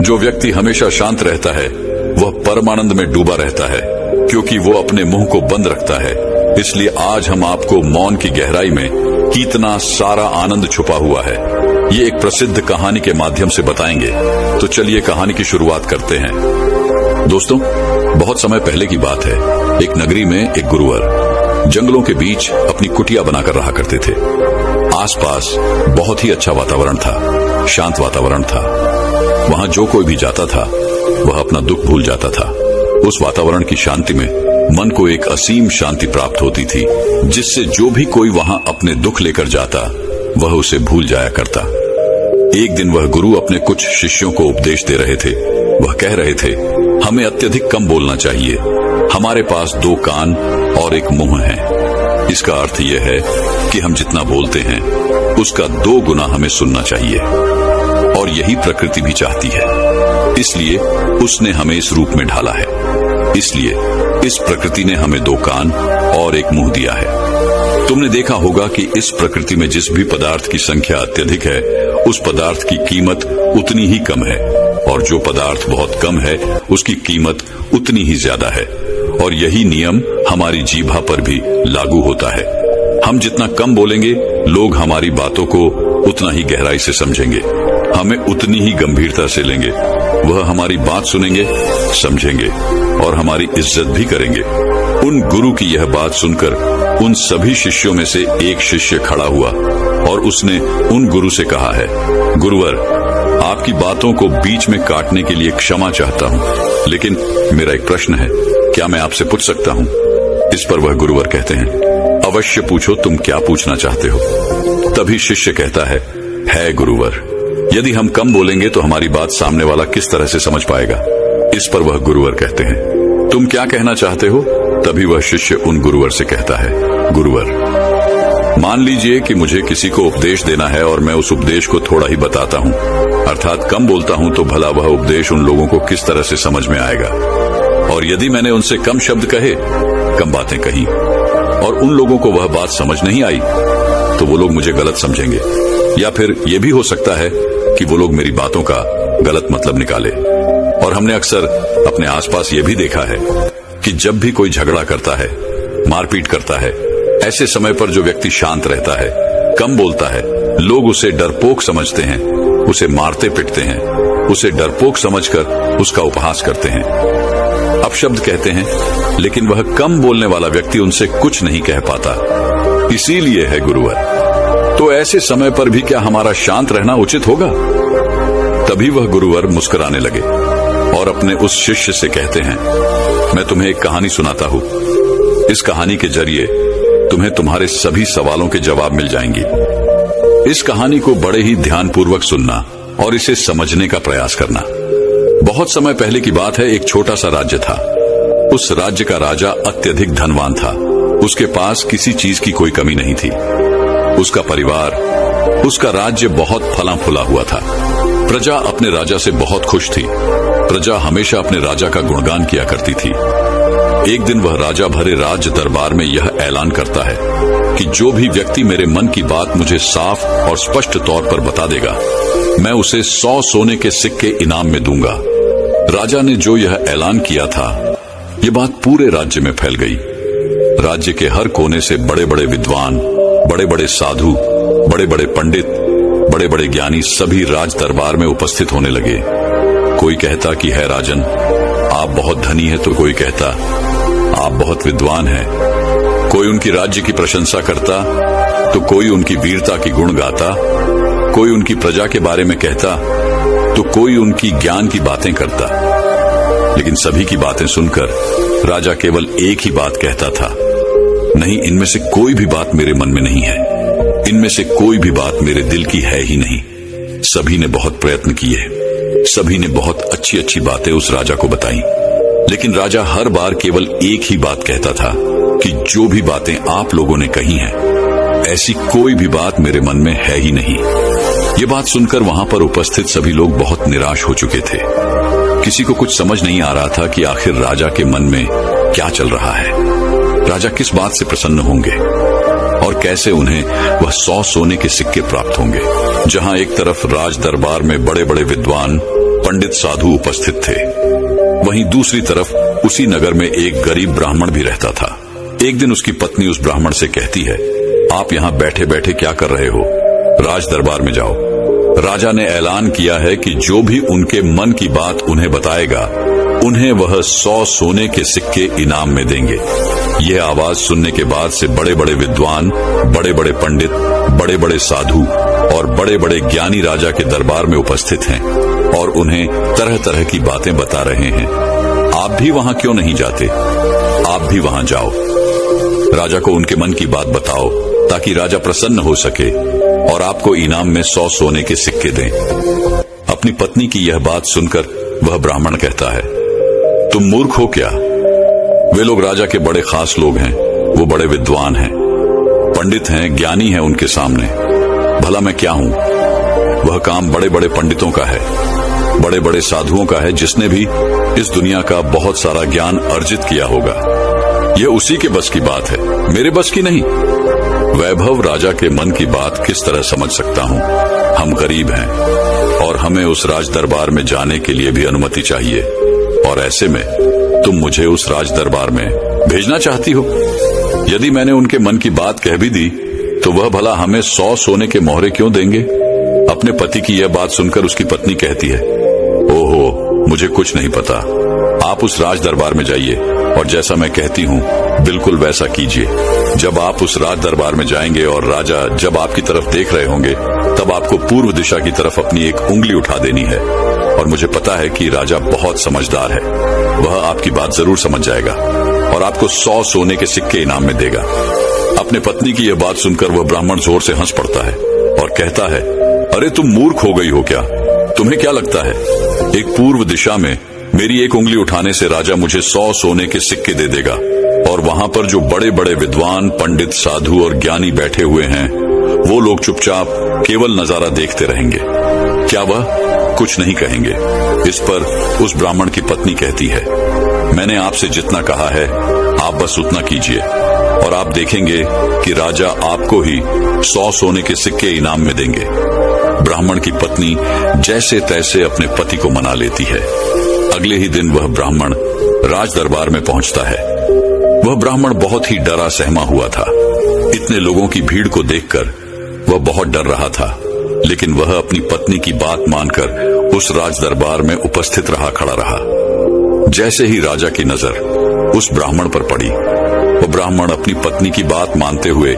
जो व्यक्ति हमेशा शांत रहता है वह परमानंद में डूबा रहता है, क्योंकि वो अपने मुंह को बंद रखता है। इसलिए आज हम आपको मौन की गहराई में कितना सारा आनंद छुपा हुआ है, ये एक प्रसिद्ध कहानी के माध्यम से बताएंगे। तो चलिए कहानी की शुरुआत करते हैं। दोस्तों, बहुत समय पहले की बात है। एक नगरी में एक गुरुवर जंगलों के बीच अपनी कुटिया बनाकर रहा करते थे। आसपास बहुत ही अच्छा वातावरण था, शांत वातावरण था। वहां जो कोई भी जाता था वह अपना दुख भूल जाता था। उस वातावरण की शांति में मन को एक असीम शांति प्राप्त होती थी, जिससे जो भी कोई वहां अपने दुख लेकर जाता वह उसे भूल जाया करता। एक दिन वह गुरु अपने कुछ शिष्यों को उपदेश दे रहे थे। वह कह रहे थे, हमें अत्यधिक कम बोलना चाहिए। हमारे पास 2 कान और 1 मुंह है। इसका अर्थ यह है कि हम जितना बोलते हैं उसका 2 गुना हमें सुनना चाहिए, और यही प्रकृति भी चाहती है। इसलिए उसने हमें इस रूप में ढाला है। इसलिए इस प्रकृति ने हमें 2 कान और 1 मुंह दिया है। तुमने देखा होगा कि इस प्रकृति में जिस भी पदार्थ की संख्या अत्यधिक है, उस पदार्थ की कीमत उतनी ही कम है, और जो पदार्थ बहुत कम है उसकी कीमत उतनी ही ज्यादा है। और यही नियम हमारी जीभा पर भी लागू होता है। हम जितना कम बोलेंगे, लोग हमारी बातों को उतना ही गहराई से समझेंगे, हमें उतनी ही गंभीरता से लेंगे। वह हमारी बात सुनेंगे, समझेंगे और हमारी इज्जत भी करेंगे। उन गुरु की यह बात सुनकर उन सभी शिष्यों में से एक शिष्य खड़ा हुआ और उसने उन गुरु से कहा है, गुरुवर, आपकी बातों को बीच में काटने के लिए क्षमा चाहता हूँ, लेकिन मेरा एक प्रश्न है, क्या मैं आपसे पूछ सकता हूँ? इस पर वह गुरुवर कहते हैं, अवश्य पूछो, तुम क्या पूछना चाहते हो? तभी शिष्य कहता है गुरुवर, यदि हम कम बोलेंगे तो हमारी बात सामने वाला किस तरह से समझ पाएगा? इस पर वह गुरुवर कहते हैं, तुम क्या कहना चाहते हो? तभी वह शिष्य उन गुरुवर से कहता है, गुरुवर, मान लीजिए कि मुझे किसी को उपदेश देना है और मैं उस उपदेश को थोड़ा ही बताता हूँ, अर्थात कम बोलता हूँ, तो भला वह उपदेश उन लोगों को किस तरह से समझ में आएगा? और यदि मैंने उनसे कम शब्द कहे, कम बातें कही, और उन लोगों को वह बात समझ नहीं आई, तो वो लोग मुझे गलत समझेंगे, या फिर यह भी हो सकता है कि वो लोग मेरी बातों का गलत मतलब निकाले। और हमने अक्सर अपने आसपास ये भी देखा है कि जब भी कोई झगड़ा करता है, मारपीट करता है, ऐसे समय पर जो व्यक्ति शांत रहता है, कम बोलता है, लोग उसे डरपोक समझते हैं, उसे मारते पिटते हैं, उसे डरपोक समझकर उसका उपहास करते हैं, अपशब्द कहते हैं, लेकिन वह कम बोलने वाला व्यक्ति उनसे कुछ नहीं कह पाता। इसीलिए है गुरुवर, तो ऐसे समय पर भी क्या हमारा शांत रहना उचित होगा? तभी वह गुरुवर मुस्कुराने लगे और अपने उस शिष्य से कहते हैं, मैं तुम्हें एक कहानी सुनाता हूँ। इस कहानी के जरिए तुम्हें तुम्हारे सभी सवालों के जवाब मिल जाएंगे। इस कहानी को बड़े ही ध्यानपूर्वक सुनना और इसे समझने का प्रयास करना। बहुत समय पहले की बात है, एक छोटा सा राज्य था। उस राज्य का राजा अत्यधिक धनवान था। उसके पास किसी चीज की कोई कमी नहीं थी। उसका परिवार, उसका राज्य बहुत फला फूला हुआ था। प्रजा अपने राजा से बहुत खुश थी। प्रजा हमेशा अपने राजा का गुणगान किया करती थी। एक दिन वह राजा भरे राज्य दरबार में यह ऐलान करता है कि जो भी व्यक्ति मेरे मन की बात मुझे साफ और स्पष्ट तौर पर बता देगा, मैं उसे 100 सोने के सिक्के इनाम में दूंगा। राजा ने जो यह ऐलान किया था, ये बात पूरे राज्य में फैल गई। राज्य के हर कोने से बड़े बड़े विद्वान, बड़े बड़े साधु, बड़े बड़े पंडित, बड़े बड़े ज्ञानी सभी राज दरबार में उपस्थित होने लगे। कोई कहता कि है राजन, आप बहुत धनी है, तो कोई कहता आप बहुत विद्वान हैं। कोई उनकी राज्य की प्रशंसा करता, तो कोई उनकी वीरता की गुण गाता। कोई उनकी प्रजा के बारे में कहता, तो कोई उनकी ज्ञान की बातें करता। लेकिन सभी की बातें सुनकर राजा केवल एक ही बात कहता था, नहीं, इनमें से कोई भी बात मेरे मन में नहीं है, इनमें से कोई भी बात मेरे दिल की है ही नहीं। सभी ने बहुत प्रयत्न किए, सभी ने बहुत अच्छी अच्छी बातें उस राजा को बताई, लेकिन राजा हर बार केवल एक ही बात कहता था कि जो भी बातें आप लोगों ने कही हैं, ऐसी कोई भी बात मेरे मन में है ही नहीं। ये बात सुनकर वहां पर उपस्थित सभी लोग बहुत निराश हो चुके थे। किसी को कुछ समझ नहीं आ रहा था कि आखिर राजा के मन में क्या चल रहा है। राजा किस बात से प्रसन्न होंगे और कैसे उन्हें वह 100 सोने के सिक्के प्राप्त होंगे। जहां एक तरफ राज दरबार में बड़े बड़े विद्वान, पंडित साधु उपस्थित थे। वहीं दूसरी तरफ उसी नगर में एक गरीब ब्राह्मण भी रहता था। एक दिन उसकी पत्नी उस ब्राह्मण से कहती है, आप यहाँ बैठे बैठे क्या कर रहे हो? राज दरबार में जाओ। राजा ने ऐलान किया है कि जो भी उनके मन की बात उन्हें बताएगा, उन्हें वह 100 सोने के सिक्के इनाम में देंगे। यह आवाज सुनने के बाद से बड़े बड़े विद्वान, बड़े बड़े पंडित, बड़े बड़े साधु और बड़े बड़े ज्ञानी राजा के दरबार में उपस्थित हैं और उन्हें तरह तरह की बातें बता रहे हैं। आप भी वहां क्यों नहीं जाते? आप भी वहां जाओ। राजा को उनके मन की बात बताओ ताकि राजा प्रसन्न हो सके और आपको इनाम में 100 सोने के सिक्के दें। अपनी पत्नी की यह बात सुनकर वह ब्राह्मण कहता है, तुम मूर्ख हो क्या? वे लोग राजा के बड़े खास लोग हैं, वो बड़े विद्वान हैं, पंडित हैं, ज्ञानी हैं उनके सामने। भला मैं क्या हूं? वह काम बड़े बड़े पंडितों का है, बड़े बड़े साधुओं का है, जिसने भी इस दुनिया का बहुत सारा ज्ञान अर्जित किया होगा। यह उसी के बस की बात है, मेरे बस की नहीं। वैभव राजा के मन की बात किस तरह समझ सकता हूं? हम गरीब हैं और हमें उस राज दरबार में जाने के लिए भी अनुमति चाहिए, और ऐसे में तुम मुझे उस राज दरबार में भेजना चाहती हो। यदि मैंने उनके मन की बात कह भी दी तो वह भला हमें 100 सोने के मोहरे क्यों देंगे? अपने पति की यह बात सुनकर उसकी पत्नी कहती है, ओहो, मुझे कुछ नहीं पता। आप उस राज दरबार में जाइए और जैसा मैं कहती हूँ बिल्कुल वैसा कीजिए। जब आप उस राज दरबार में जाएंगे और राजा जब आपकी तरफ देख रहे होंगे, तब आपको पूर्व दिशा की तरफ अपनी एक उंगली उठा देनी है। और मुझे पता है कि राजा बहुत समझदार है, वह आपकी बात जरूर समझ जाएगा और आपको 100 सोने के सिक्के इनाम में देगा। अपने पत्नी की यह बात सुनकर वह ब्राह्मण जोर से हंस पड़ता है और कहता है, अरे तुम मूर्ख हो गई हो क्या? तुम्हें क्या लगता है एक पूर्व दिशा में मेरी एक उंगली उठाने से राजा मुझे 100 सोने के सिक्के दे देगा और वहां पर जो बड़े बड़े विद्वान, पंडित, साधु और ज्ञानी बैठे हुए हैं, वो लोग चुपचाप केवल नजारा देखते रहेंगे? क्या वह कुछ नहीं कहेंगे? इस पर उस ब्राह्मण की पत्नी कहती है, मैंने आपसे जितना कहा है आप बस उतना कीजिए और आप देखेंगे कि राजा आपको ही 100 सोने के सिक्के इनाम में देंगे। ब्राह्मण की पत्नी जैसे तैसे अपने पति को मना लेती है। अगले ही दिन वह ब्राह्मण राज दरबार में पहुंचता है। वह ब्राह्मण बहुत ही डरा सहमा हुआ था। इतने लोगों की भीड़ को देखकर वह बहुत डर रहा था, लेकिन वह अपनी पत्नी की बात मानकर उस राज दरबार में उपस्थित रहा, खड़ा रहा। जैसे ही राजा की नजर उस ब्राह्मण पर पड़ी, वह ब्राह्मण अपनी पत्नी की बात मानते हुए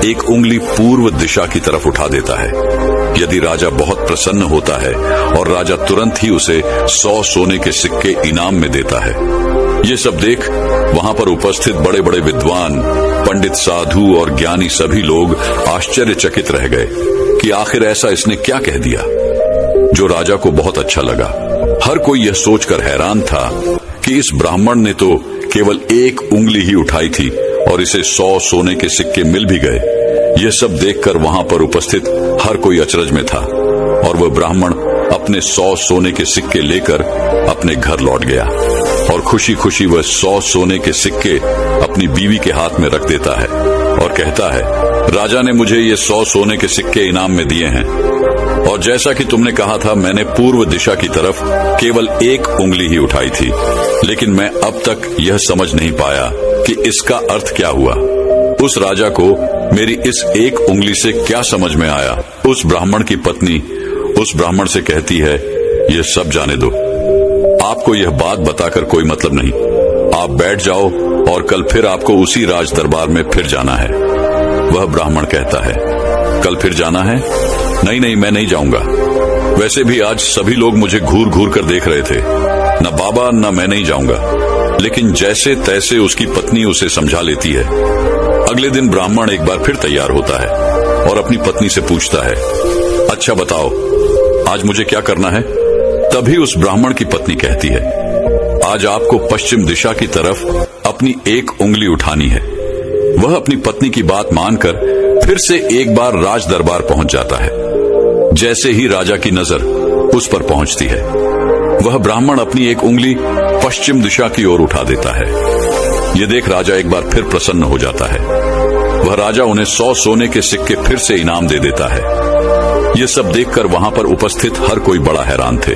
एक उंगली पूर्व दिशा की तरफ उठा देता है। यदि राजा बहुत प्रसन्न होता है और राजा तुरंत ही उसे 100 सोने के सिक्के इनाम में देता है। ये सब देख वहां पर उपस्थित बड़े बड़े विद्वान, पंडित, साधु और ज्ञानी सभी लोग आश्चर्यचकित रह गए कि आखिर ऐसा इसने क्या कह दिया जो राजा को बहुत अच्छा लगा। हर कोई यह सोचकर हैरान था कि इस ब्राह्मण ने तो केवल एक उंगली ही उठाई थी और इसे 100 सोने के सिक्के मिल भी गए। यह सब देखकर वहां पर उपस्थित हर कोई अचरज में था और वह ब्राह्मण अपने 100 सोने के सिक्के लेकर अपने घर लौट गया और खुशी खुशी वह 100 सोने के सिक्के अपनी बीवी के हाथ में रख देता है और कहता है, राजा ने मुझे ये 100 सोने के सिक्के इनाम में दिए हैं और जैसा कि तुमने कहा था, मैंने पूर्व दिशा की तरफ केवल एक उंगली ही उठाई थी, लेकिन मैं अब तक यह समझ नहीं पाया कि इसका अर्थ क्या हुआ। उस राजा को मेरी इस एक उंगली से क्या समझ में आया? उस ब्राह्मण की पत्नी उस ब्राह्मण से कहती है, यह सब जाने दो, आपको यह बात बताकर कोई मतलब नहीं। आप बैठ जाओ और कल फिर आपको उसी राज दरबार में फिर जाना है। वह ब्राह्मण कहता है, कल फिर जाना है? नहीं नहीं, मैं नहीं जाऊंगा। वैसे भी आज सभी लोग मुझे घूर घूर कर देख रहे थे। न बाबा न मैं नहीं जाऊंगा। लेकिन जैसे तैसे उसकी पत्नी उसे समझा लेती है। अगले दिन ब्राह्मण एक बार फिर तैयार होता है और अपनी पत्नी से पूछता है, अच्छा बताओ आज मुझे क्या करना है? तभी उस ब्राह्मण की पत्नी कहती है, आज आपको पश्चिम दिशा की तरफ अपनी एक उंगली उठानी है। वह अपनी पत्नी की बात मानकर फिर से एक बार राज दरबार पहुंच जाता है। जैसे ही राजा की नजर उस पर पहुंचती है, वह ब्राह्मण अपनी एक उंगली पश्चिम दिशा की ओर उठा देता है। यह देख राजा एक बार फिर प्रसन्न हो जाता है। वह राजा उन्हें 100 सोने के सिक्के फिर से इनाम दे देता है। यह सब देखकर वहां पर उपस्थित हर कोई बड़ा हैरान थे।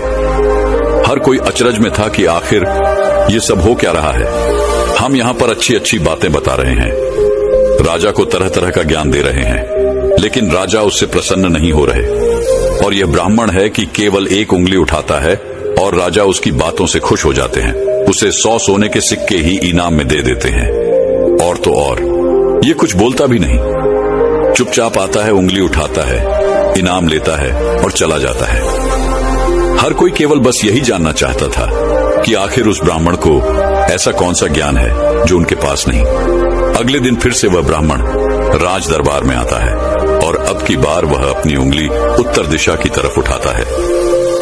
हर कोई अचरज में था कि आखिर ये सब हो क्या रहा है। हम यहाँ पर अच्छी अच्छी बातें बता रहे हैं, राजा को तरह तरह का ज्ञान दे रहे हैं, लेकिन राजा उससे प्रसन्न नहीं हो रहे। और यह ब्राह्मण है कि केवल एक उंगली उठाता है और राजा उसकी बातों से खुश हो जाते हैं, उसे 100 सोने के सिक्के ही इनाम में दे देते हैं। और तो और ये कुछ बोलता भी नहीं, चुपचाप आता है, उंगली उठाता है, इनाम लेता है और चला जाता है। हर कोई केवल बस यही जानना चाहता था कि आखिर उस ब्राह्मण को ऐसा कौन सा ज्ञान है जो उनके पास नहीं। अगले दिन फिर से वह ब्राह्मण राज दरबार में आता है और अब की बार वह अपनी उंगली उत्तर दिशा की तरफ उठाता है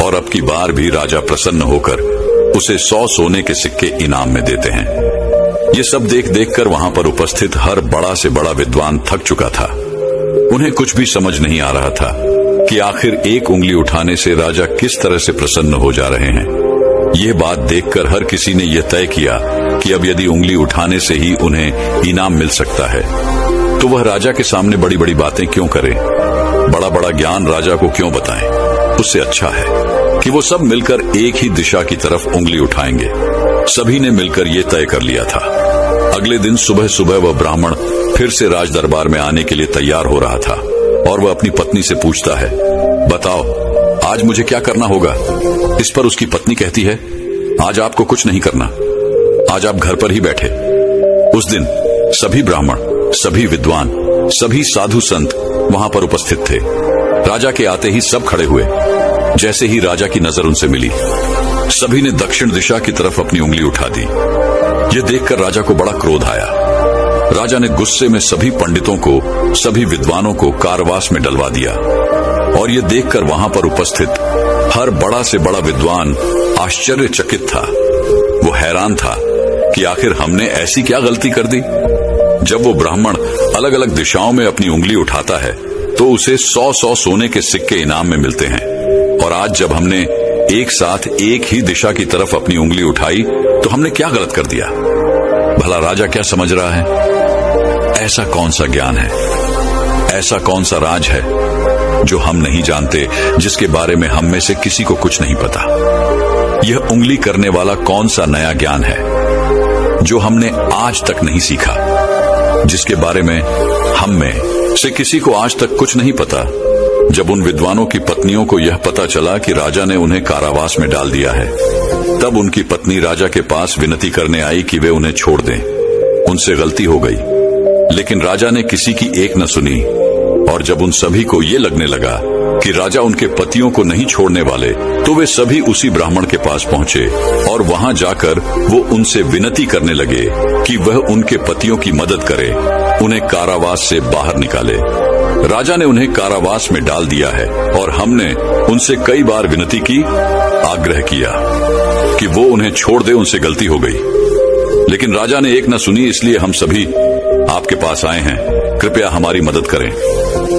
और अब की बार भी राजा प्रसन्न होकर उसे 100 सोने के सिक्के इनाम में देते हैं। ये सब देख देख कर वहां पर उपस्थित हर बड़ा से बड़ा विद्वान थक चुका था। उन्हें कुछ भी समझ नहीं आ रहा था कि आखिर एक उंगली उठाने से राजा किस तरह से प्रसन्न हो जा रहे हैं। यह बात देखकर हर किसी ने यह तय किया कि अब यदि उंगली उठाने से ही उन्हें इनाम मिल सकता है तो वह राजा के सामने बड़ी बड़ी बातें क्यों करें, बड़ा बड़ा ज्ञान राजा को क्यों बताएं। उससे अच्छा है कि वो सब मिलकर एक ही दिशा की तरफ उंगली उठाएंगे। सभी ने मिलकर ये तय कर लिया था। अगले दिन सुबह सुबह वह ब्राह्मण फिर से राज दरबार में आने के लिए तैयार हो रहा था और वह अपनी पत्नी से पूछता है, बताओ आज मुझे क्या करना होगा। इस पर उसकी पत्नी कहती है, आज आपको कुछ नहीं करना, आज आप घर पर ही बैठे। उस दिन सभी ब्राह्मण, सभी विद्वान, सभी साधु संत वहां पर उपस्थित थे। राजा के आते ही सब खड़े हुए। जैसे ही राजा की नजर उनसे मिली, सभी ने दक्षिण दिशा की तरफ अपनी उंगली उठा दी। यह देखकर राजा को बड़ा क्रोध आया। राजा ने गुस्से में सभी पंडितों को, सभी विद्वानों को कारावास में डलवा दिया। और यह देखकर वहां पर उपस्थित हर बड़ा से बड़ा विद्वान आश्चर्यचकित था। वो हैरान था कि आखिर हमने ऐसी क्या गलती कर दी। जब वो ब्राह्मण अलग अलग दिशाओं में अपनी उंगली उठाता है तो उसे 100 सोने के सिक्के इनाम में मिलते हैं, और आज जब हमने एक साथ एक ही दिशा की तरफ अपनी उंगली उठाई तो हमने क्या गलत कर दिया। भला राजा क्या समझ रहा है। ऐसा कौन सा ज्ञान है, ऐसा कौन सा राज है जो हम नहीं जानते, जिसके बारे में हम में से किसी को कुछ नहीं पता। यह उंगली करने वाला कौन सा नया ज्ञान है जो हमने आज तक नहीं सीखा, जिसके बारे में हम में से किसी को आज तक कुछ नहीं पता। जब उन विद्वानों की पत्नियों को यह पता चला कि राजा ने उन्हें कारावास में डाल दिया है, तब उनकी पत्नी राजा के पास विनती करने आई कि वे उन्हें छोड़ दें। उनसे गलती हो गई, लेकिन राजा ने किसी की एक न सुनी। और जब उन सभी को ये लगने लगा कि राजा उनके पतियों को नहीं छोड़ने वाले, तो वे सभी उसी ब्राह्मण के पास पहुंचे और वहां जाकर वो उनसे विनती करने लगे कि वह उनके पतियों की मदद करे, उन्हें कारावास से बाहर निकाले। राजा ने उन्हें कारावास में डाल दिया है और हमने उनसे कई बार विनती की, आग्रह किया कि वो उन्हें छोड़ दे, उनसे गलती हो गई, लेकिन राजा ने एक न सुनी। इसलिए हम सभी आपके पास आए हैं, कृपया हमारी मदद करें।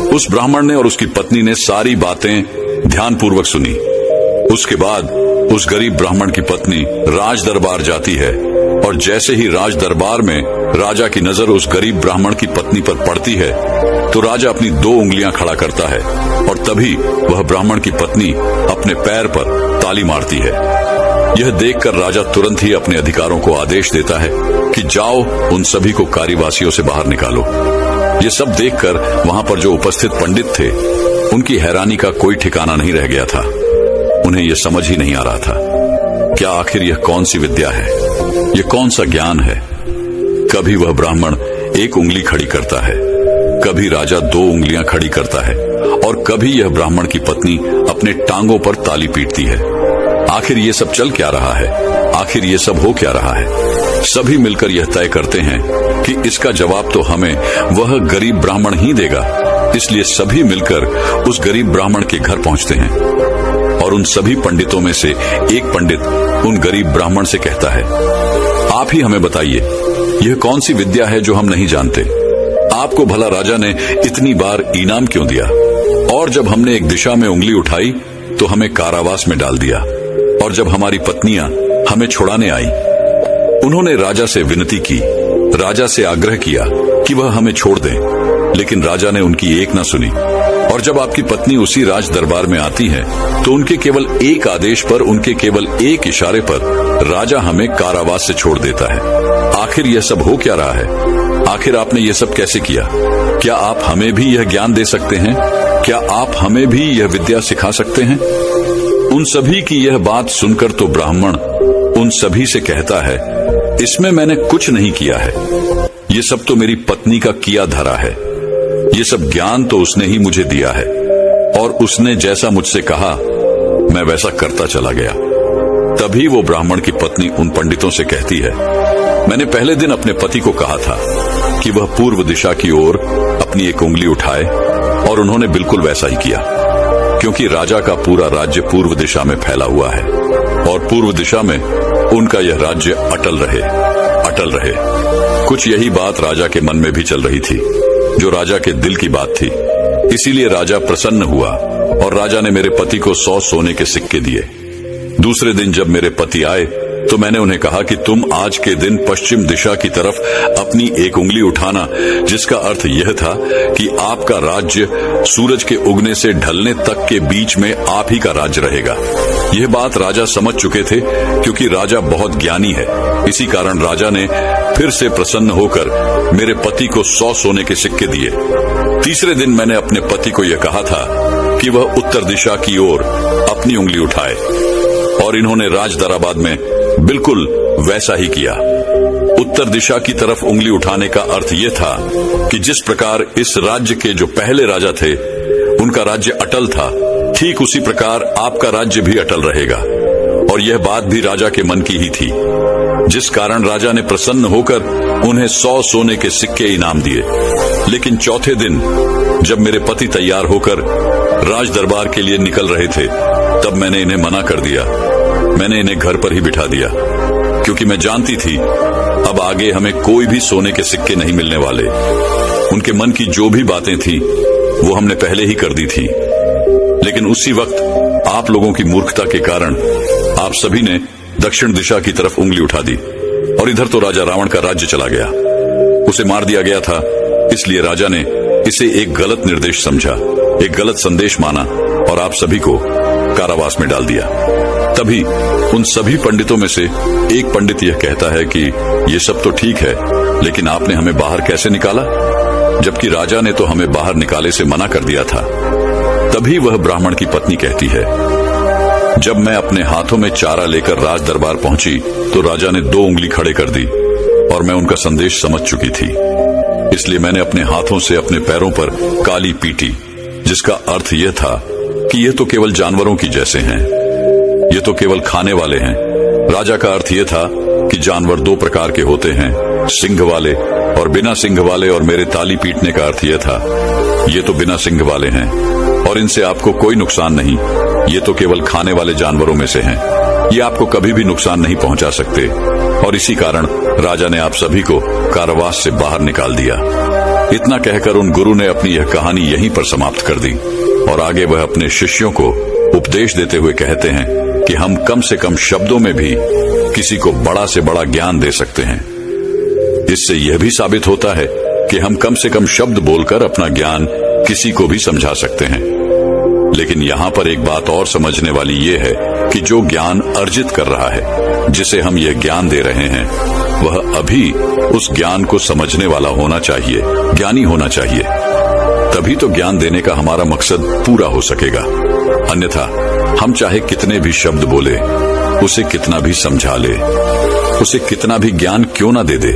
उस ब्राह्मण ने और उसकी पत्नी ने सारी बातें ध्यानपूर्वक सुनी। उसके बाद उस गरीब ब्राह्मण की पत्नी राज दरबार जाती है और जैसे ही राज दरबार में राजा की नजर उस गरीब ब्राह्मण की पत्नी पर पड़ती है तो राजा अपनी 2 उंगलियां खड़ा करता है और तभी वह ब्राह्मण की पत्नी अपने पैर पर ताली मारती है। यह देखकर राजा तुरंत ही अपने अधिकारों को आदेश देता है कि जाओ, उन सभी को कारावासियों से बाहर निकालो। ये सब देखकर वहां पर जो उपस्थित पंडित थे, उनकी हैरानी का कोई ठिकाना नहीं रह गया था। उन्हें यह समझ ही नहीं आ रहा था क्या आखिर यह कौन सी विद्या है, यह कौन सा ज्ञान है। कभी वह ब्राह्मण एक उंगली खड़ी करता है, कभी राजा 2 उंगलियां खड़ी करता है और कभी यह ब्राह्मण की पत्नी अपने टांगों पर ताली पीटती है। आखिर ये सब चल क्या रहा है, आखिर ये सब हो क्या रहा है। सभी मिलकर यह तय करते हैं कि इसका जवाब तो हमें वह गरीब ब्राह्मण ही देगा। इसलिए सभी मिलकर उस गरीब ब्राह्मण के घर पहुंचते हैं और उन सभी पंडितों में से एक पंडित उन गरीब ब्राह्मण से कहता है, आप ही हमें बताइए, यह कौन सी विद्या है जो हम नहीं जानते। आपको भला राजा ने इतनी बार इनाम क्यों दिया, और जब हमने एक दिशा में उंगली उठाई तो हमें कारावास में डाल दिया, और जब हमारी पत्नियां हमें छुड़ाने आई, उन्होंने राजा से विनती की, राजा से आग्रह किया कि वह हमें छोड़ दें, लेकिन राजा ने उनकी एक न सुनी और जब आपकी पत्नी उसी राज दरबार में आती है तो उनके केवल एक आदेश पर, उनके केवल एक इशारे पर राजा हमें कारावास से छोड़ देता है। आखिर यह सब हो क्या रहा है? आखिर आपने ये सब कैसे किया? क्या आप हमें भी यह ज्ञान दे सकते हैं? क्या आप हमें भी यह विद्या सिखा सकते हैं? उन सभी की यह बात सुनकर तो ब्राह्मण उन सभी से कहता है, इसमें मैंने कुछ नहीं किया है, ये सब तो मेरी पत्नी का किया धरा है। ये सब ज्ञान तो उसने ही मुझे दिया है और उसने जैसा मुझसे कहा मैं वैसा करता चला गया। तभी वो ब्राह्मण की पत्नी उन पंडितों से कहती है, मैंने पहले दिन अपने पति को कहा था कि वह पूर्व दिशा की ओर अपनी एक उंगली उठाए और उन्होंने बिल्कुल वैसा ही किया, क्योंकि राजा का पूरा राज्य पूर्व दिशा में फैला हुआ है और पूर्व दिशा में उनका यह राज्य अटल रहे, अटल रहे। कुछ यही बात राजा के मन में भी चल रही थी, जो राजा के दिल की बात थी। इसीलिए राजा प्रसन्न हुआ और राजा ने मेरे पति को 100 सोने के सिक्के दिए। दूसरे दिन जब मेरे पति आए तो मैंने उन्हें कहा कि तुम आज के दिन पश्चिम दिशा की तरफ अपनी एक उंगली उठाना, जिसका अर्थ यह था कि आपका राज्य सूरज के उगने से ढलने तक के बीच में आप ही का राज्य रहेगा। यह बात राजा समझ चुके थे, क्योंकि राजा बहुत ज्ञानी है। इसी कारण राजा ने फिर से प्रसन्न होकर मेरे पति को 100 सोने के सिक्के दिए। तीसरे दिन मैंने अपने पति को यह कहा था कि वह उत्तर दिशा की ओर अपनी उंगली उठाए और इन्होंने राज दरबार में बिल्कुल वैसा ही किया। उत्तर दिशा की तरफ उंगली उठाने का अर्थ यह था कि जिस प्रकार इस राज्य के जो पहले राजा थे उनका राज्य अटल था, ठीक उसी प्रकार आपका राज्य भी अटल रहेगा। और यह बात भी राजा के मन की ही थी, जिस कारण राजा ने प्रसन्न होकर उन्हें 100 सोने के सिक्के इनाम दिए। लेकिन चौथे दिन जब मेरे पति तैयार होकर राज दरबार के लिए निकल रहे थे, तब मैंने इन्हें मना कर दिया। मैंने इन्हें घर पर ही बिठा दिया, क्योंकि मैं जानती थी अब आगे हमें कोई भी सोने के सिक्के नहीं मिलने वाले। उनके मन की जो भी बातें थी वो हमने पहले ही कर दी थी। लेकिन उसी वक्त आप लोगों की मूर्खता के कारण आप सभी ने दक्षिण दिशा की तरफ उंगली उठा दी और इधर तो राजा रावण का राज्य चला गया। उसे मार दिया गया था, इसलिए राजा ने इसे एक गलत निर्देश समझा, एक गलत संदेश माना और आप सभी को कारावास में डाल दिया। तभी उन सभी पंडितों में से एक पंडित यह कहता है कि ये सब तो ठीक है, लेकिन आपने हमें बाहर कैसे निकाला, जबकि राजा ने तो हमें बाहर निकाले से मना कर दिया था। तभी वह ब्राह्मण की पत्नी कहती है, जब मैं अपने हाथों में चारा लेकर राज दरबार पहुंची तो राजा ने 2 उंगली खड़े कर दी और मैं उनका संदेश समझ चुकी थी। इसलिए मैंने अपने हाथों से अपने पैरों पर काली पीटी, जिसका अर्थ यह था कि ये तो केवल जानवरों की जैसे हैं, ये तो केवल खाने वाले हैं। राजा का अर्थ यह था कि जानवर 2 प्रकार के होते हैं, सिंह वाले और बिना सिंह वाले, और मेरे ताली पीटने का अर्थ यह था, ये तो बिना सिंह वाले हैं और इनसे आपको कोई नुकसान नहीं, ये तो केवल खाने वाले जानवरों में से हैं, ये आपको कभी भी नुकसान नहीं पहुंचा सकते। और इसी कारण राजा ने आप सभी को कारावास से बाहर निकाल दिया। इतना कहकर उन गुरु ने अपनी यह कहानी यहीं पर समाप्त कर दी और आगे वह अपने शिष्यों को उपदेश देते हुए कहते हैं कि हम कम से कम शब्दों में भी किसी को बड़ा से बड़ा ज्ञान दे सकते हैं। इससे यह भी साबित होता है कि हम कम से कम शब्द बोलकर अपना ज्ञान किसी को भी समझा सकते हैं। लेकिन यहाँ पर एक बात और समझने वाली ये है कि जो ज्ञान अर्जित कर रहा है, जिसे हम यह ज्ञान दे रहे हैं, वह अभी उस ज्ञान को समझने वाला होना चाहिए, ज्ञानी होना चाहिए। तभी तो ज्ञान देने का हमारा मकसद पूरा हो सकेगा। अन्यथा हम चाहे कितने भी शब्द बोले, उसे कितना भी समझा ले, उसे कितना भी ज्ञान क्यों ना दे दे,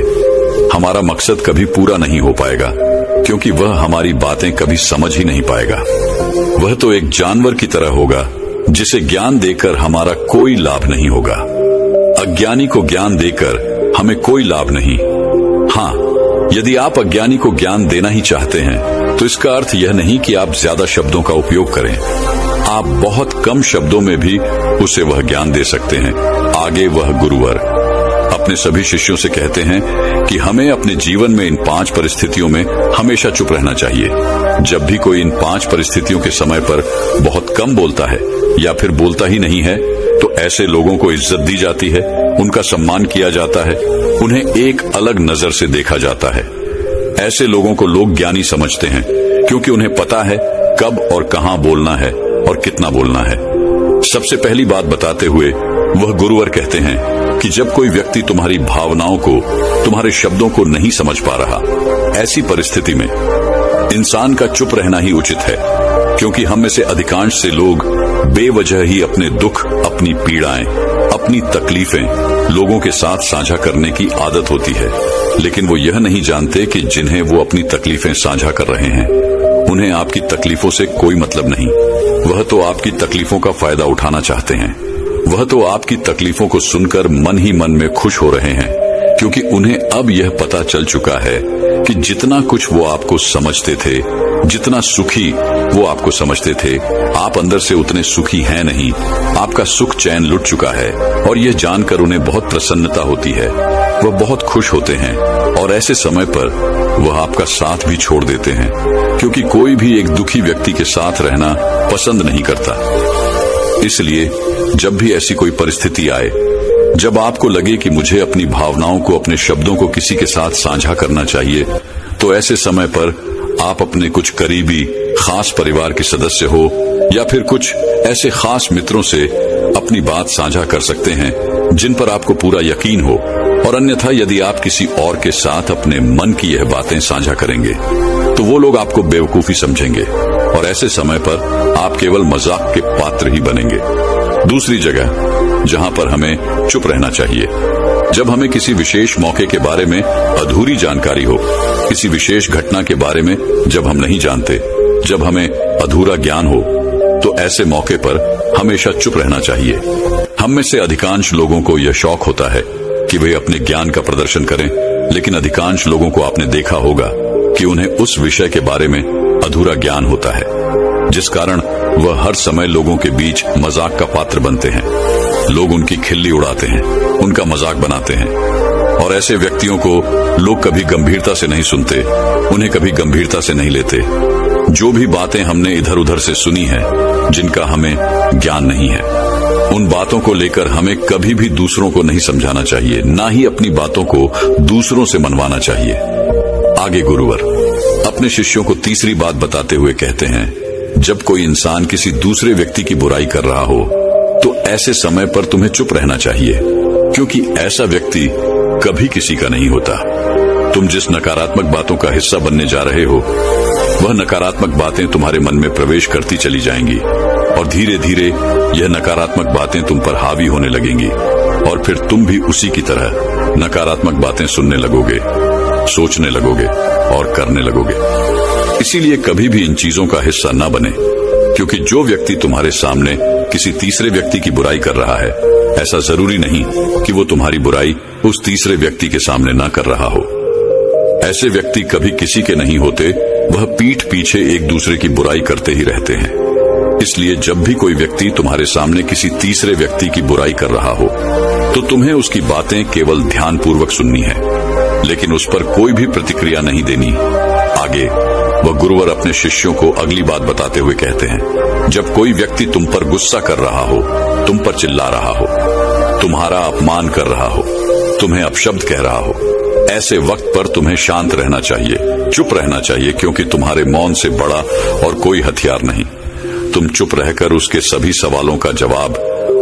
हमारा मकसद कभी पूरा नहीं हो पाएगा, क्योंकि वह हमारी बातें कभी समझ ही नहीं पाएगा। वह तो एक जानवर की तरह होगा जिसे ज्ञान देकर हमारा कोई लाभ नहीं होगा। अज्ञानी को ज्ञान देकर हमें कोई लाभ नहीं। हाँ, यदि आप अज्ञानी को ज्ञान देना ही चाहते हैं तो इसका अर्थ यह नहीं कि आप ज्यादा शब्दों का उपयोग करें। आप बहुत कम शब्दों में भी उसे वह ज्ञान दे सकते हैं। आगे वह गुरुवर अपने सभी शिष्यों से कहते हैं कि हमें अपने जीवन में इन 5 परिस्थितियों में हमेशा चुप रहना चाहिए। जब भी कोई इन 5 परिस्थितियों के समय पर बहुत कम बोलता है या फिर बोलता ही नहीं है, तो ऐसे लोगों को इज्जत दी जाती है, उनका सम्मान किया जाता है, उन्हें एक अलग नजर से देखा जाता है। ऐसे लोगों को लोग ज्ञानी समझते हैं, क्योंकि उन्हें पता है कब और कहां बोलना है और कितना बोलना है। सबसे पहली बात बताते हुए वह गुरुवर कहते हैं कि जब कोई व्यक्ति तुम्हारी भावनाओं को, तुम्हारे शब्दों को नहीं समझ पा रहा, ऐसी परिस्थिति में इंसान का चुप रहना ही उचित है, क्योंकि हम में से अधिकांश से लोग बेवजह ही अपने दुख, अपनी पीड़ाएं, अपनी तकलीफें लोगों के साथ साझा करने की आदत होती है, लेकिन वो यह नहीं जानते कि जिन्हें वो अपनी तकलीफें साझा कर रहे हैं उन्हें आपकी तकलीफों से कोई मतलब नहीं। वह तो आपकी तकलीफों का फायदा उठाना चाहते हैं। वह तो आपकी तकलीफों को सुनकर मन ही मन में खुश हो रहे हैं, क्योंकि उन्हें अब यह पता चल चुका है कि जितना कुछ वो आपको समझते थे, जितना सुखी वो आपको समझते थे, आप अंदर से उतने सुखी हैं नहीं। आपका सुख चैन लुट चुका है और यह जानकर उन्हें बहुत प्रसन्नता होती है। वह बहुत खुश होते हैं और ऐसे समय पर वह आपका साथ भी छोड़ देते हैं, क्योंकि कोई भी एक दुखी व्यक्ति के साथ रहना पसंद नहीं करता। इसलिए जब भी ऐसी कोई परिस्थिति आए, जब आपको लगे कि मुझे अपनी भावनाओं को, अपने शब्दों को किसी के साथ साझा करना चाहिए, तो ऐसे समय पर आप अपने कुछ करीबी खास परिवार के सदस्य हो या फिर कुछ ऐसे खास मित्रों से अपनी बात साझा कर सकते हैं जिन पर आपको पूरा यकीन हो। और अन्यथा यदि आप किसी और के साथ अपने मन की यह बातें साझा करेंगे तो वो लोग आपको बेवकूफी समझेंगे और ऐसे समय पर आप केवल मजाक के पात्र ही बनेंगे। दूसरी जगह जहां पर हमें चुप रहना चाहिए, जब हमें किसी विशेष मौके के बारे में अधूरी जानकारी हो, किसी विशेष घटना के बारे में जब हम नहीं जानते, जब हमें अधूरा ज्ञान हो, तो ऐसे मौके पर हमेशा चुप रहना चाहिए। हम में से अधिकांश लोगों को यह शौक होता है कि वे अपने ज्ञान का प्रदर्शन करें, लेकिन अधिकांश लोगों को आपने देखा होगा कि उन्हें उस विषय के बारे में अधूरा ज्ञान होता है, जिस कारण वह हर समय लोगों के बीच मजाक का पात्र बनते हैं। लोग उनकी खिल्ली उड़ाते हैं, उनका मजाक बनाते हैं, और ऐसे व्यक्तियों को लोग कभी गंभीरता से नहीं सुनते, उन्हें कभी गंभीरता से नहीं लेते। जो भी बातें हमने इधर उधर से सुनी है, जिनका हमें ज्ञान नहीं है, उन बातों को लेकर हमें कभी भी दूसरों को नहीं समझाना चाहिए, ना ही अपनी बातों को दूसरों से मनवाना चाहिए। आगे गुरुवर अपने शिष्यों को तीसरी बात बताते हुए कहते हैं, जब कोई इंसान किसी दूसरे व्यक्ति की बुराई कर रहा हो तो ऐसे समय पर तुम्हें चुप रहना चाहिए, क्योंकि ऐसा व्यक्ति कभी किसी का नहीं होता। तुम जिस नकारात्मक बातों का हिस्सा बनने जा रहे हो, वह नकारात्मक बातें तुम्हारे मन में प्रवेश करती चली जाएंगी और धीरे धीरे यह नकारात्मक बातें तुम पर हावी होने लगेंगी और फिर तुम भी उसी की तरह नकारात्मक बातें सुनने लगोगे, सोचने लगोगे और करने लगोगे। इसीलिए कभी भी इन चीजों का हिस्सा न बने, क्योंकि जो व्यक्ति तुम्हारे सामने किसी तीसरे व्यक्ति की बुराई कर रहा है, ऐसा जरूरी नहीं कि वो तुम्हारी बुराई उस तीसरे व्यक्ति के सामने न कर रहा हो। ऐसे व्यक्ति कभी किसी के नहीं होते, वह पीठ पीछे एक दूसरे की बुराई करते ही रहते हैं। इसलिए जब भी कोई व्यक्ति तुम्हारे सामने किसी तीसरे व्यक्ति की बुराई कर रहा हो, तो तुम्हें उसकी बातें केवल ध्यानपूर्वक सुननी है, लेकिन उस पर कोई भी प्रतिक्रिया नहीं देनी। आगे वह गुरुवर अपने शिष्यों को अगली बात बताते हुए कहते हैं, जब कोई व्यक्ति तुम पर गुस्सा कर रहा हो, तुम पर चिल्ला रहा हो, तुम्हारा अपमान कर रहा हो, तुम्हें अपशब्द कह रहा हो, ऐसे वक्त पर तुम्हें शांत रहना चाहिए, चुप रहना चाहिए, क्योंकि तुम्हारे मौन से बड़ा और कोई हथियार नहीं। तुम चुप रहकर उसके सभी सवालों का जवाब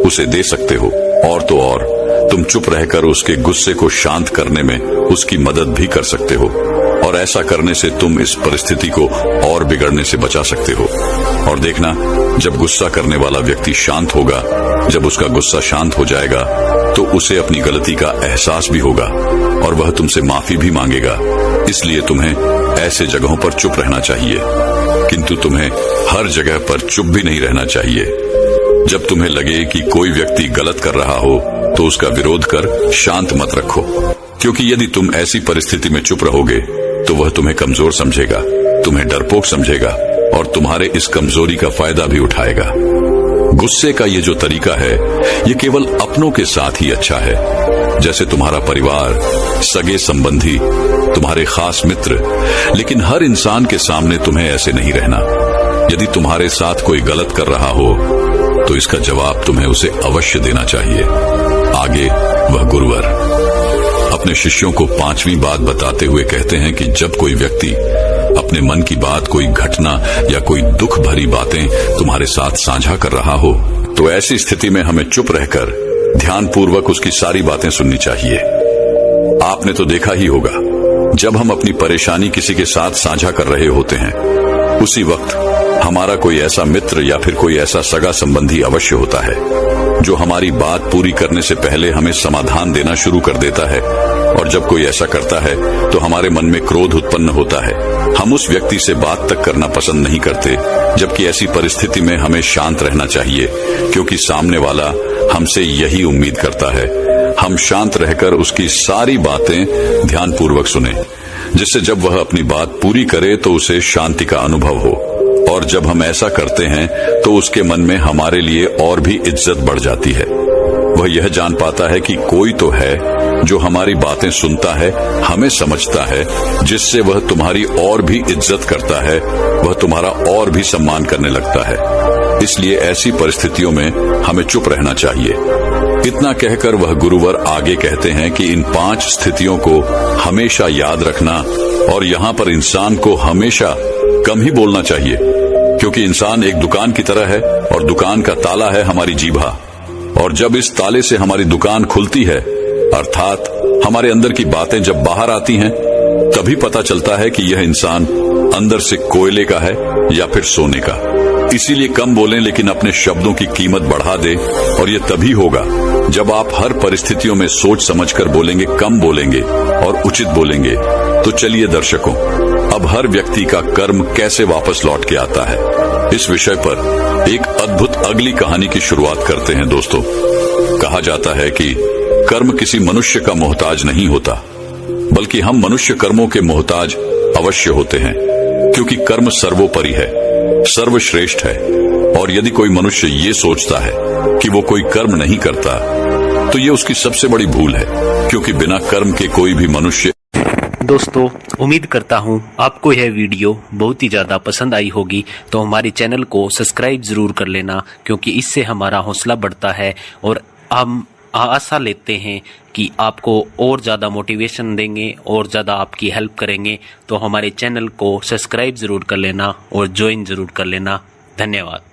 उसे दे सकते हो, और तो और तुम चुप रहकर उसके गुस्से को शांत करने में उसकी मदद भी कर सकते हो, और ऐसा करने से तुम इस परिस्थिति को और बिगड़ने से बचा सकते हो। और देखना, जब गुस्सा करने वाला व्यक्ति शांत होगा, जब उसका गुस्सा शांत हो जाएगा, तो उसे अपनी गलती का एहसास भी होगा और वह तुमसे माफी भी मांगेगा। इसलिए तुम्हें ऐसे जगहों पर चुप रहना चाहिए, किंतु तुम्हें हर जगह पर चुप भी नहीं रहना चाहिए। जब तुम्हें लगे कि कोई व्यक्ति गलत कर रहा हो, तो उसका विरोध कर शांत मत रखो, क्योंकि यदि तुम ऐसी परिस्थिति में चुप रहोगे तो वह तुम्हें कमजोर समझेगा, तुम्हें डरपोक समझेगा और तुम्हारे इस कमजोरी का फायदा भी उठाएगा। गुस्से का ये जो तरीका है, ये केवल अपनों के साथ ही अच्छा है, जैसे तुम्हारा परिवार, सगे संबंधी, तुम्हारे खास मित्र, लेकिन हर इंसान के सामने तुम्हें ऐसे नहीं रहना। यदि तुम्हारे साथ कोई गलत कर रहा हो, तो इसका जवाब तुम्हें उसे अवश्य देना चाहिए। आगे वह गुरुवर अपने शिष्यों को 5वीं बात बताते हुए कहते हैं कि जब कोई व्यक्ति अपने मन की बात, कोई घटना या कोई दुख भरी बातें तुम्हारे साथ साझा कर रहा हो, तो ऐसी स्थिति में हमें चुप रहकर ध्यानपूर्वक उसकी सारी बातें सुननी चाहिए। आपने तो देखा ही होगा, जब हम अपनी परेशानी किसी के साथ साझा कर रहे होते हैं, उसी वक्त हमारा कोई ऐसा मित्र या फिर कोई ऐसा सगा संबंधी अवश्य होता है जो हमारी बात पूरी करने से पहले हमें समाधान देना शुरू कर देता है। और जब कोई ऐसा करता है तो हमारे मन में क्रोध उत्पन्न होता है। हम उस व्यक्ति से बात तक करना पसंद नहीं करते, जबकि ऐसी परिस्थिति में हमें शांत रहना चाहिए, क्योंकि सामने वाला हमसे यही उम्मीद करता है। हम शांत रहकर उसकी सारी बातें ध्यानपूर्वक सुने, जिससे जब वह अपनी बात पूरी करे तो उसे शांति का अनुभव हो। और जब हम ऐसा करते हैं तो उसके मन में हमारे लिए और भी इज्जत बढ़ जाती है। वह यह जान पाता है कि कोई तो है जो हमारी बातें सुनता है, हमें समझता है, जिससे वह तुम्हारी और भी इज्जत करता है, वह तुम्हारा और भी सम्मान करने लगता है। इसलिए ऐसी परिस्थितियों में हमें चुप रहना चाहिए। इतना कहकर वह गुरुवर आगे कहते हैं कि इन 5 स्थितियों को हमेशा याद रखना, और यहाँ पर इंसान को हमेशा कम ही बोलना चाहिए, क्योंकि इंसान एक दुकान की तरह है और दुकान का ताला है हमारी जीभा। और जब इस ताले से हमारी दुकान खुलती है, अर्थात हमारे अंदर की बातें जब बाहर आती हैं, तभी पता चलता है कि यह इंसान अंदर से कोयले का है या फिर सोने का। इसीलिए कम बोलें, लेकिन अपने शब्दों की कीमत बढ़ा दें। और ये तभी होगा जब आप हर परिस्थितियों में सोच समझकर बोलेंगे, कम बोलेंगे और उचित बोलेंगे। तो चलिए दर्शकों, अब हर व्यक्ति का कर्म कैसे वापस लौट के आता है, इस विषय पर एक अद्भुत अगली कहानी की शुरुआत करते हैं। दोस्तों, कहा जाता है कि कर्म किसी मनुष्य का मोहताज नहीं होता, बल्कि हम मनुष्य कर्मों के मोहताज अवश्य होते हैं, क्योंकि कर्म सर्वोपरि है, सर्वश्रेष्ठ है। और यदि कोई मनुष्य ये सोचता है कि वो कोई कर्म नहीं करता, तो ये उसकी सबसे बड़ी भूल है, क्योंकि बिना कर्म के कोई भी मनुष्य। दोस्तों, उम्मीद करता हूं आपको यह वीडियो बहुत ही ज़्यादा पसंद आई होगी। तो हमारे चैनल को सब्सक्राइब ज़रूर कर लेना, क्योंकि इससे हमारा हौसला बढ़ता है और हम आशा लेते हैं कि आपको और ज़्यादा मोटिवेशन देंगे और ज़्यादा आपकी हेल्प करेंगे। तो हमारे चैनल को सब्सक्राइब ज़रूर कर लेना और ज्वाइन ज़रूर कर लेना। धन्यवाद।